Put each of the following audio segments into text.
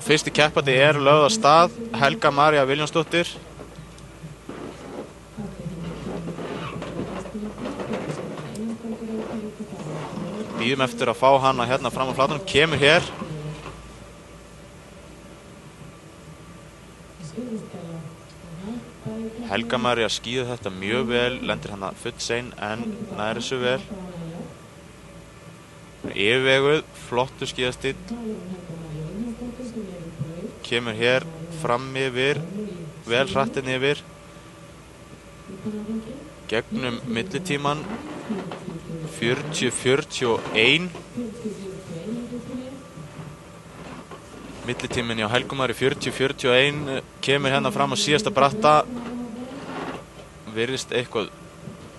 fyrsti keppandi lögð af stað, Helga María Viljánsdóttir. Bíðum eftir að fá hana hérna fram á flatanum, kemur hér. Helga María skíður þetta mjög vel, lendir hana full sein en nær þessu vel. Yfirveguð, flottur skíðastíll. Kemur hér fram yfir, vel hrattinn yfir. Gegnum millitíman, 40-41. Millitíminn hjá Helgu Maríu 40-41, kemur hérna fram á síðasta bratta. Virðist eitthvað,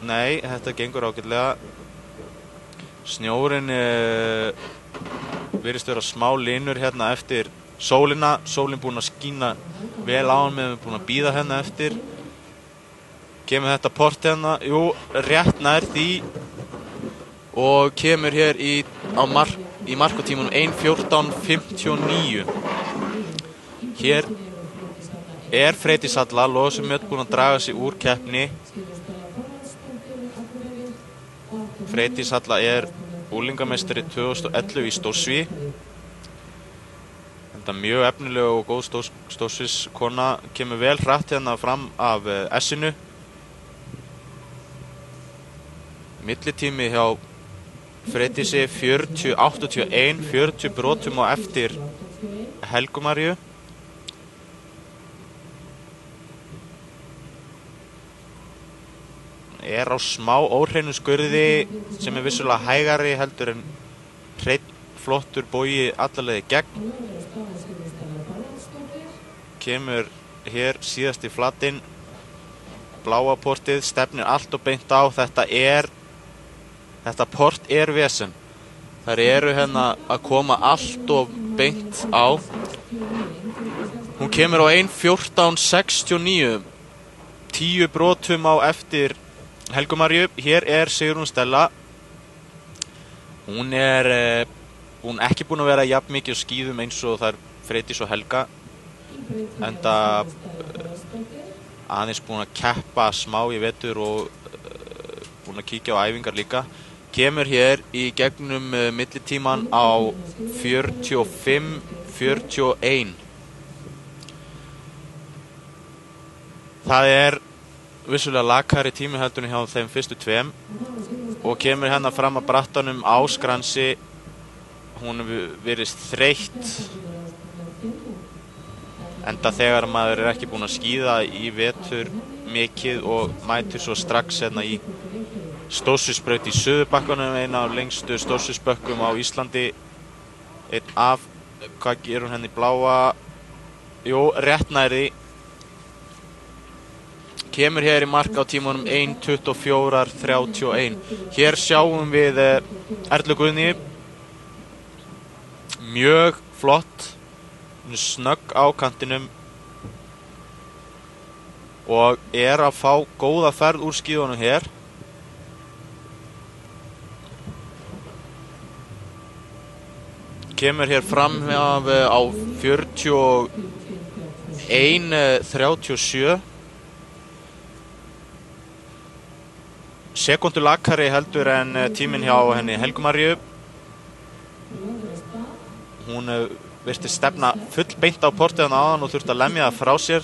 nei, þetta gengur ágætlega. Snjórinn virðist vera smá linur hérna eftir sólina. Sólin búin að skína vel á hann meðan við búin að bíða hérna eftir. Kemur þetta port hérna, jú, rétt nær því og kemur hér í markatímanum 1:14:59. Hér Freydís Halla Loðsumjöll búin að draga sig úr keppni. Freydís Halla unglingameistari 2011 í stórsví. Þetta mjög efnileg og góð stórsvískona, kemur vel hratt hérna fram af S-inu. Millitími hjá Freydísi 40-81, 40 brotum á eftir Helgu Maríu. Á smá óhreinu skurði sem vissulega hægari heldur en hreinn flottur bogi alla leið í gegn. Kemur hér síðast í flatinn, bláa portið, stefnir allt og beint á. Þetta port vesen. Þær eru hérna að koma allt og beint á. Hún kemur á 1:14:69, 10 brotum á eftir Helgu Maríu. Hér Sigrún Stella. Hún ekki búin að vera jafn mikið á skíðum eins og þær Freydís og Helga, enda aðeins búin að keppa smá í vetur og búin að kíkja á æfingar líka. Kemur hér í gegnum millitíman á 45-41. Það vissulega lakari tími heldur hjá þeim fyrstu tveim og kemur hérna fram að brattanum á skransi. Hún virðist þreytt, enda þegar maður ekki búinn að skíða í vetur mikið og mætir svo strax hérna í stórsvísbraut í Suðurbakkanum, eina af lengstu stórsvísbökkum á Íslandi. Hvað gerur hún henni bláa? Jú, rétt nærði. Kemur hér í mark á tímanum 1:24:31. Hér sjáum við Erlu Guðni. Mjög flott, snögg á kantinum og að fá góða ferð úr skíðunum hér. Kemur hér fram á 41:37. Sekundu lakari heldur en tíminn hjá henni Helgu Maríu. Hún virtist stefna full beint á portiðan áðan og þurfti að lemja það frá sér.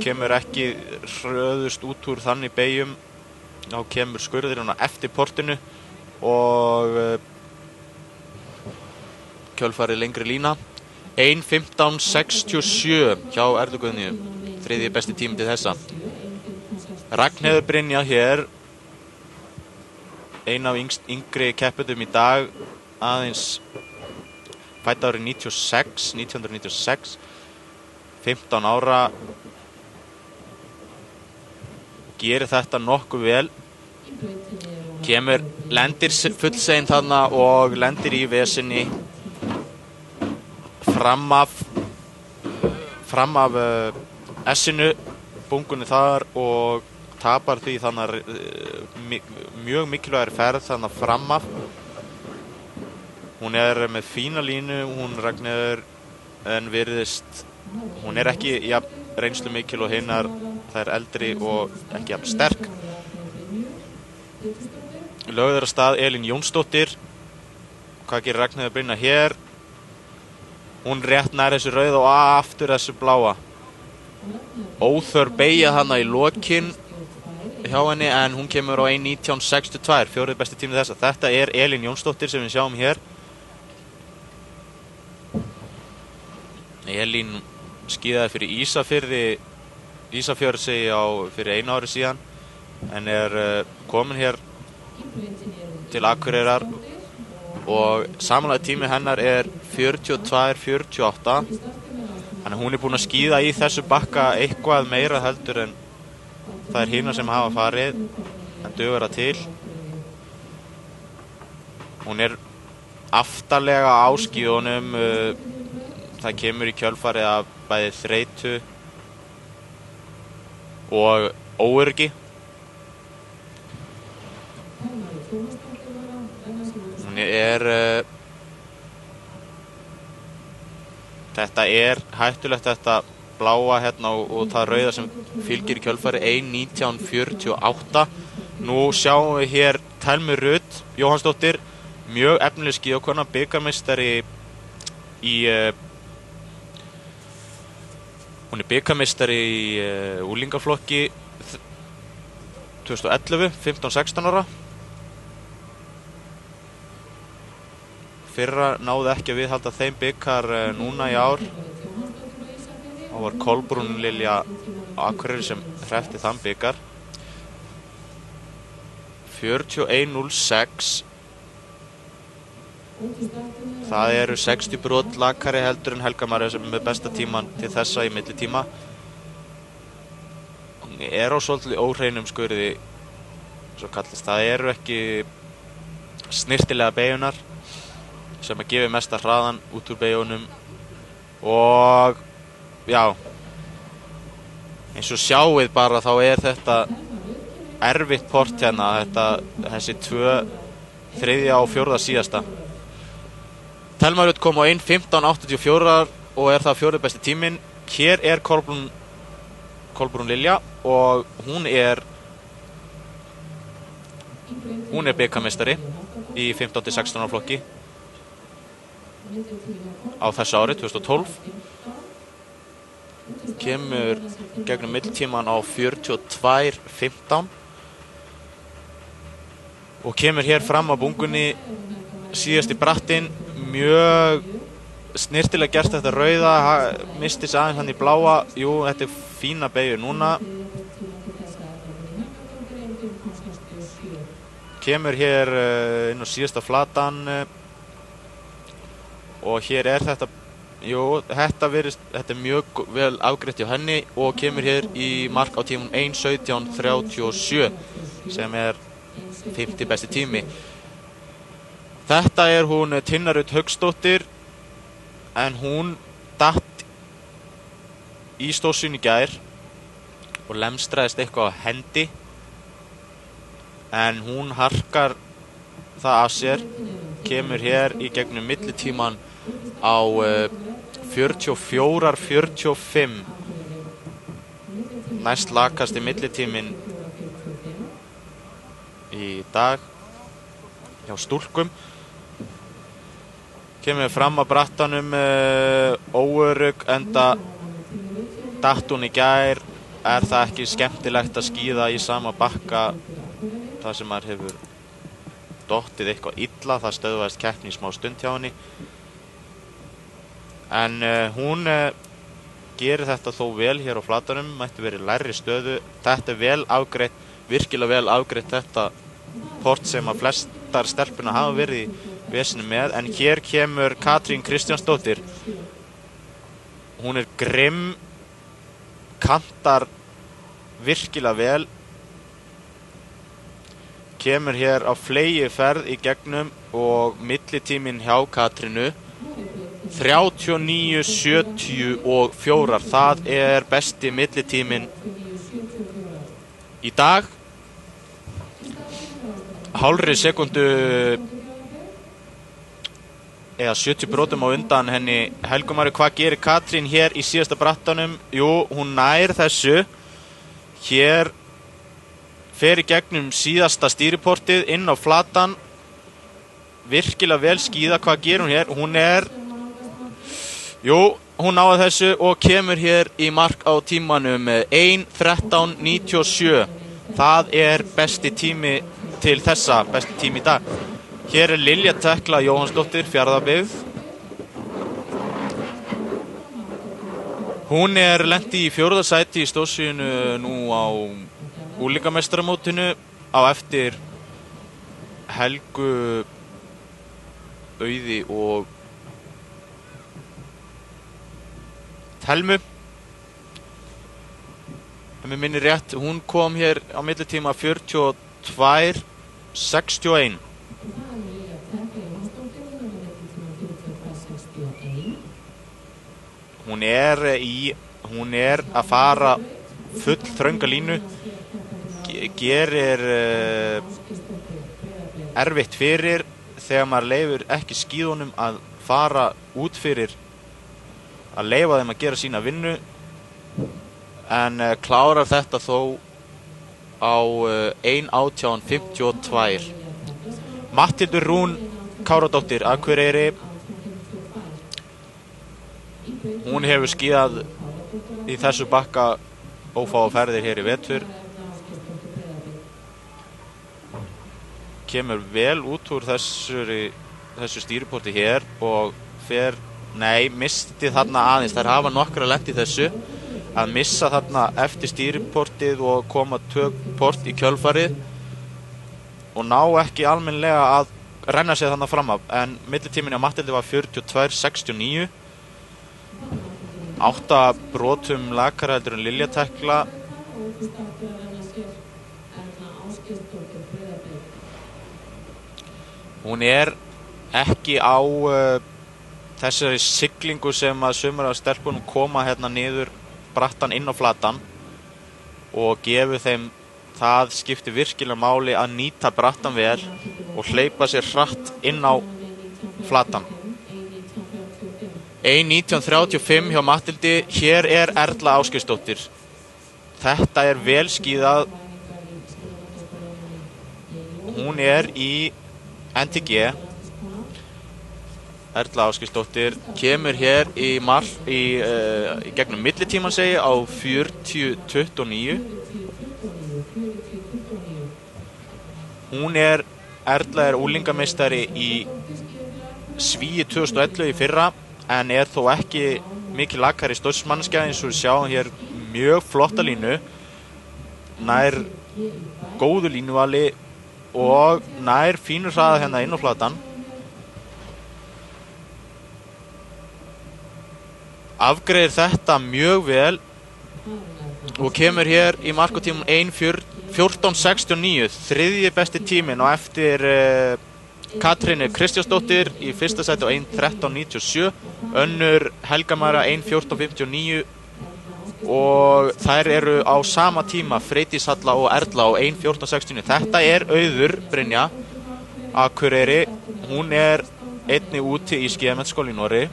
Kemur ekki hröðust út úr þannig beygjum. Þá kemur skurðurinn á eftir portinu og kjölfarið lengri lína. 1:15:67 hjá Erlu Guðnýju. Þriðji besti tími til þessa. Ragnheiður Brynja hér, ein af yngri keppendum í dag, aðeins fædd árið 1996, 15 ára. Gerir þetta nokkuð vel. Lendir fullsein þarna og lendir í vesinni fram af S-inu, bungunni þar, og tapar því þannig mjög mikilvægir ferð þannig fram af. Hún með fína línu, hún Ragnheiður, en virðist, hún ekki jafn reynslu mikil og hinnar, það eldri og ekki jafn sterk. Lögður af stað Elín Jónsdóttir. Hvað gerir Ragnheiður Brynja hér? Hún rétt nær þessu rauða og aftur þessu bláa. Óþörf beygja hana í lokin hjá henni, en hún kemur á 1:19.62, fjórði besti tími þessa. Þetta Elín Jónsdóttir sem við sjáum hér. Elín skíðaði fyrir Ísafjörð fyrir 1 ári síðan, en komin hér til Akureyrar og samanlagði tími hennar 42:48. Þannig hún búin að skíða í þessu bakka eitthvað meira heldur en það hinar sem hafa farið, en dugar það til. Hún aftarlega á skíðunum, það kemur í kjölfarið af bæði þreytu og óöryggi. Hún þetta hættulegt, þetta bláa hérna og það rauða sem fylgir í kjölfarið 1:19.48. Nú sjáum við hér Thelmu Rut Jóhannsdóttir, mjög efnileg skíðakona, bikarmeistari hún bikarmeistari í úlingaflokki 2011, 15-16 ára. Fyrra náði ekki að viðhalda þeim bikar núna í ár. Það var Kolbrún Lilja Akureyri sem hreppti þann bikar. 41.06. Það eru 60 brot lakari heldur en Helga María sem með besta tíman til þessa í millitíma. Hún á svolítið óhreinum skurði, svo kallast. Það eru ekki snirtilega beygjunar sem að gefa mesta hraðan út úr beygjunum. Og já, eins og sjáið bara, þá þetta erfitt port hérna, þessi 2, 3. og 4. síðasta. Thelma Rut kom á 1:15.84 og það 4. besti tíminn. Hér Kolbrún Lilja og hún bikarmeistari í 15-16 ára flokki á þessu ári, 2012. Kemur gegnum millitíman á 42:15 og kemur hér fram á bungunni síðast í brattinn. Mjög snirtilega gert þetta rauða, misti sig aðeins hann í bláa. Jú, þetta fína beygju núna. Kemur hér inn á síðasta flatan og hér þetta, jú, þetta mjög vel afgreitt hjá henni og kemur hér í mark á tímun 1:17.37 sem 50 besti tími. Þetta hún Tinna Rut Hauksdóttir, en hún datt í stórsýn í gær og lemstraðist eitthvað á hendi, en hún harkar það af sér, kemur hér í gegnum millitíman á 44:45, næst lakasti millitímin í dag hjá stúlkum. Kemur fram á brattanum óörugg, enda datt hún í gær. Það ekki skemmtilegt að skíða í sama bakka þar sem maður hefur dottið eitthvað illa. Það stöðvaðist keppni í smá stund hjá henni, en hún gerir þetta þó vel hér á flatanum, mætti verið lægri stöðu. Þetta vel afgreitt, virkilega vel afgreitt þetta port sem að flestar stelpuna hafa verið í vesinu með. En hér kemur Katrín Kristjánsdóttir. Hún grimm, kantar virkilega vel, kemur hér á fleygiferð í gegnum og millitíminn hjá Katrínu 39:74. Það besti millitíminn í dag. Hálfri sekundu eða 70 brotum á undan henni Helgu Maríu. Hvað gerir Katrín hér í síðasta brattanum? Jú, hún nær þessu. Hér fer í gegnum síðasta stýriportið inn á flatan. Virkilega vel skíða. Hvað gerir hún hér? Hún náði þessu og kemur hér í mark á tímanum 1:13.97. Það er besti tími til þessa, besti tími í dag. Hér er Lilja Tekla Jóhannsdóttir, Fjarðabyggð. Hún er lenti í 4. sæti í stórsíðinu nú á unglingameistaramótinu á eftir Helgu, Auði og Thelmu. Ef mér minnir rétt, hún kom hér á millitíma 42.61. Hún er að fara full þrönga línu, gerir erfitt fyrir þegar maður leyfir ekki skíðunum að fara út fyrir, að leyfa þeim að gera sína vinnu, en klárar þetta þó á 1:18.52. Matthildur Rún Káradóttir, Akureyri. Hún hefur skíðað í þessu bakka ófáa ferðir hér í vetur. Kemur vel út úr þessu stýriporti hér og misti þarna aðeins. Þær hafa nokkra lent í þessu að missa þarna eftir stýriportið og koma tökport í kjölfarið og ná ekki almennilega að renna sig þarna fram af, en millitíminn á Matthildi var 42.69. 8 brotum lakara heldur en Lilja Tekla. Hún er ekki á þessari siglingu sem að sumar af stelpunum koma hérna niður brattan inn á flatan og gefur þeim, það skiptir virkilega máli að nýta brattan vel og hleypa sér hratt inn á flatan. 1:19.35 hjá Matthildi. Hér er Erla Ásgeirsdóttir. Þetta er vel skíðað. Hún er í NTG. Erla Ásgeirsdóttir kemur hér í gegnum millitíman segi á 40.29. Erla er unglingameistari í Svíi 2011 í fyrra, en er þó ekki mikið lakari stórsmannskja, eins og við sjáum hér mjög flotta línu, nær góðu línuvali og nær fínur hraða hérna inn á flatan. Afgreiðir þetta mjög vel og kemur hér í markatímum 1:14.69, þriðji besti tíminn og eftir Katrínu Kristjánsdóttir í fyrsta sæti á 1:13.97, önnur Helga María 1:14.59 og þær eru á sama tíma Freydís Halla og Erla á 1:14.69. Þetta er Auður Brynja Akureyri, hún er einnig úti í skíðamenntaskóla í Noregi.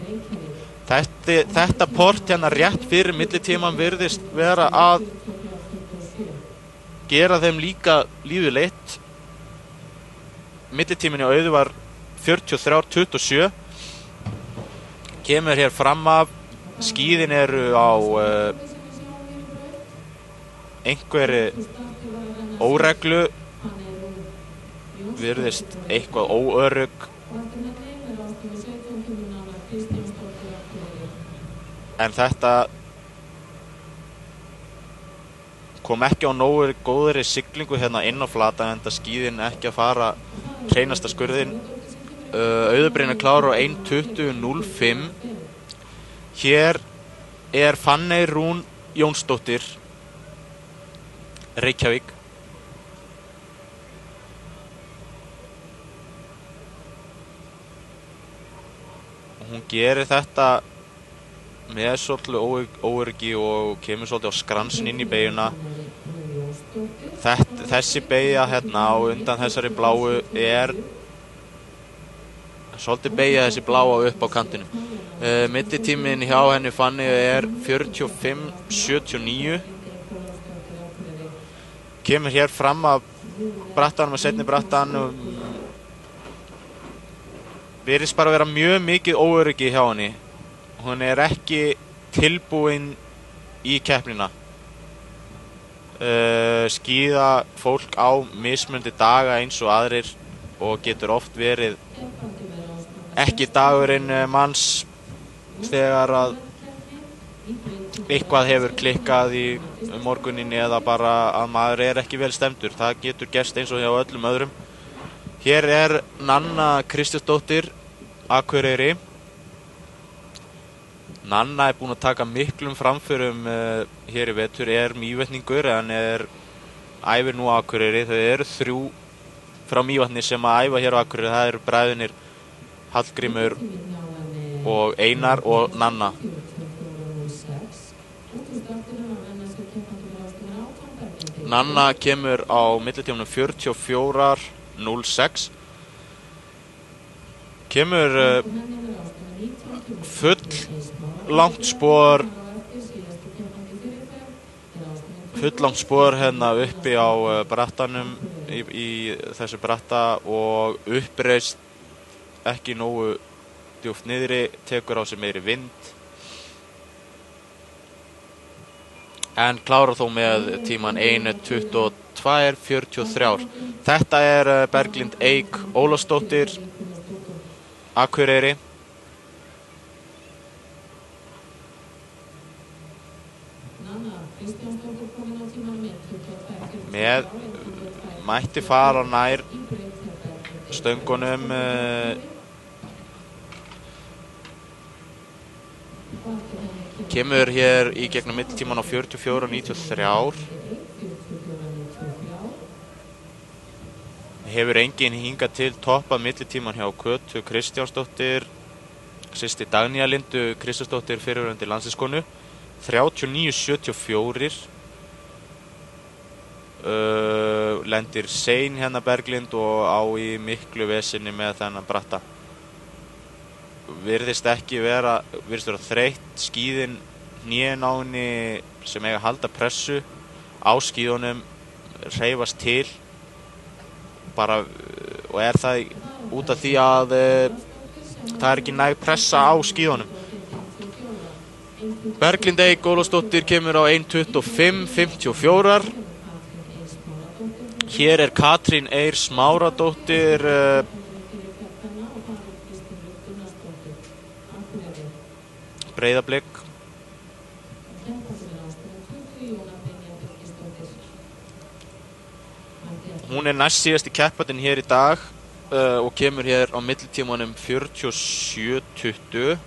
Þetta port hérna rétt fyrir millitíman virðist vera að gera þeim líka lífið leitt. Millitíminn á Auðu var 43.27. Kemur hér fram af. Skíðin eru á einhverju óreglu, virðist eitthvað óörugg. En þetta kom ekki á nógu góðri siglingu hérna inn á flata, en þetta skíðin ekki að fara hreinasta skurðin. Auður Brynja klára á 1:20.05. Hér er Fanney Rún Jónsdóttir, Reykjavík. Hún gerir þetta með svolítið óöryggi og kemur svolítið á skransin inn í beyguna. Þessi beygja hérna á undan þessari bláu er svolítið beygja þessi bláa upp á kantinu. Millitíminn hjá henni Fanny er 45:79. Kemur hér fram að brattanum og seinni brattan virðist bara vera mjög mikið óöryggi hjá henni. Hún er ekki tilbúin í keppnina. Skíða fólk á mismunandi daga eins og aðrir og getur oft verið ekki dagurinn manns þegar að eitthvað hefur klikkað í morguninni eða bara að maður er ekki vel stemdur. Það getur gerst eins og hjá öllum öðrum. Hér er Nanna Kristjánsdóttir, Akureyri. Nanna er búin að taka miklum framförum hér í vetur, er Mývetningur en æfir nú á Akureyri. Þau eru 3 frá Mývatni sem að æfa hér á Akureyri. Það eru bræðurnir Hallgrímur og Einar og Nanna. Nanna kemur á millitímanum 44:06. Kemur full langt spor hérna uppi á brattanum í þessu bratta og uppreist ekki nógu djúpt niðri, tekur á sig meiri vind en klárar þó með tíman 1:22:43. Þetta er Berglind Eik Ólafsdóttir, Akureyri. Með mætti fara nær stöngunum kemur hér í gegnum millitíman á 44:93. Hefur enginn hingað til toppað millitíman hjá Kötu Kristjánsdóttir, systir Dagnýjar Lindu Kristjánsdóttir, fyrrverandi landsliðskonu, 39:74. Lendir sein hérna Berglind og á í miklu vesinni með þennan bratta. Virðist vera þreytt, skíðin hnén á henni sem eiga að halda pressu á skíðunum hreyfast til bara og er það út af því að það er ekki næg pressa á skíðunum. Berglind Eik Ólafsdóttir kemur á 1:25:54. Hér er Katrín Eir Smáradóttir Breiðablik. Hún er næst síðasti keppandinn hér í dag og kemur hér á millitímanum 47:20.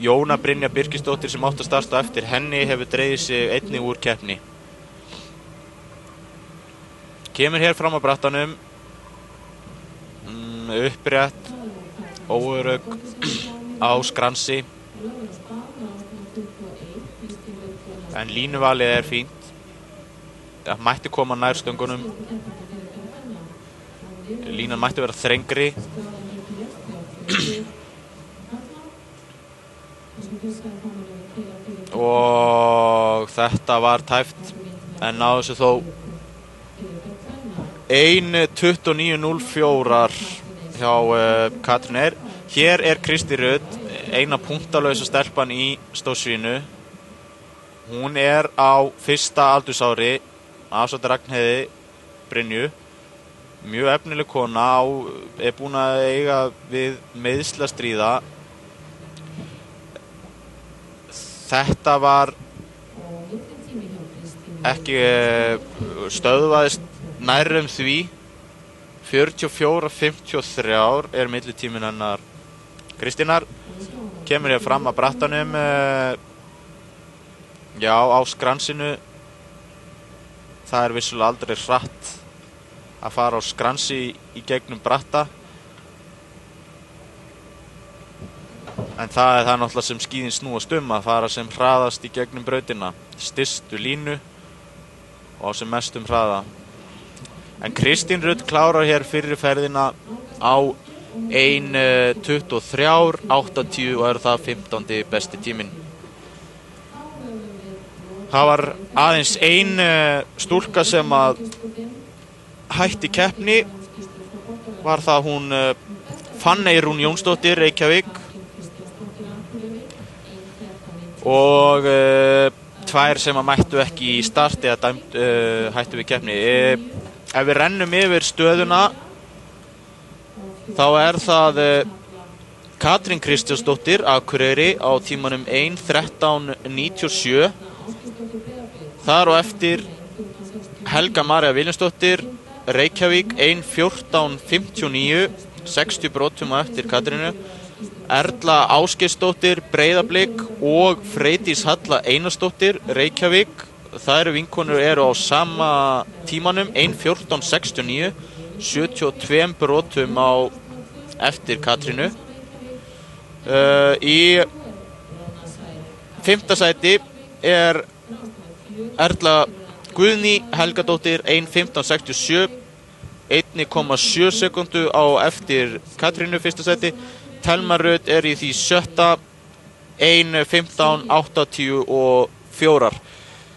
Jóna Brynja Birkisdóttir sem átti að starta eftir henni hefur dregið sig einnig úr keppni. Kemur hér fram á brattanum upprétt, óörugg á skransi en línuvalið er fínt. Það mætti koma nær stöngunum, línan mætti vera þrengri og þetta var tæft en náðu þessu þó 1:29:04 hjá Katrín Eir. Hér er Kristi Rut, eina punktalausa stelpan í stórsvínu. Hún er á fyrsta aldursári, ásamt Ragnheiði Brynju. Mjög efnileg kona, er búin að eiga við meiðsli að stríða. Þetta var ekki stöðvaðist nærri því. 44:53 er millitíminn hennar Kristínar. Kemur hér fram að brattanum á skransinu. Það er vissulega aldrei hratt að fara á skransi í gegnum bratta en það er það náttúrulega sem skíðin snúast að fara sem hraðast í gegnum brautina, stystu línu og sem mest hraða. En Kristín Rut klárar hér fyrri ferðina á 1:23:80 og er það 15. besti tíminn. Það var aðeins ein stúlka sem að hætti keppni, var það hún Fanney Rún Jónsdóttir, Reykjavík, og tvær sem að mættu ekki í start eða hættu við keppni. Ef við rennum yfir stöðuna þá er það Katrín Kristjánsdóttir, Akureyri, á tímanum 1:13:97. Þar og eftir Helga María Viljánsdóttir, Reykjavík, 1:14:59, 60 brotum á eftir Katrínu. Erla Ásgeirsdóttir, Breiðablik, og Freydís Halla Einarsdóttir, Reykjavík. Þær vinkonur eru á sama tímanum, 1:14:69, 72 brotum á eftir Katrínu. Í 5. sæti er Erla Guðný Helgadóttir, 1:15:67, 1,7 sekundu á eftir Katrínu, 1. sæti. Thelma Rut er í því 7., 1:15:84.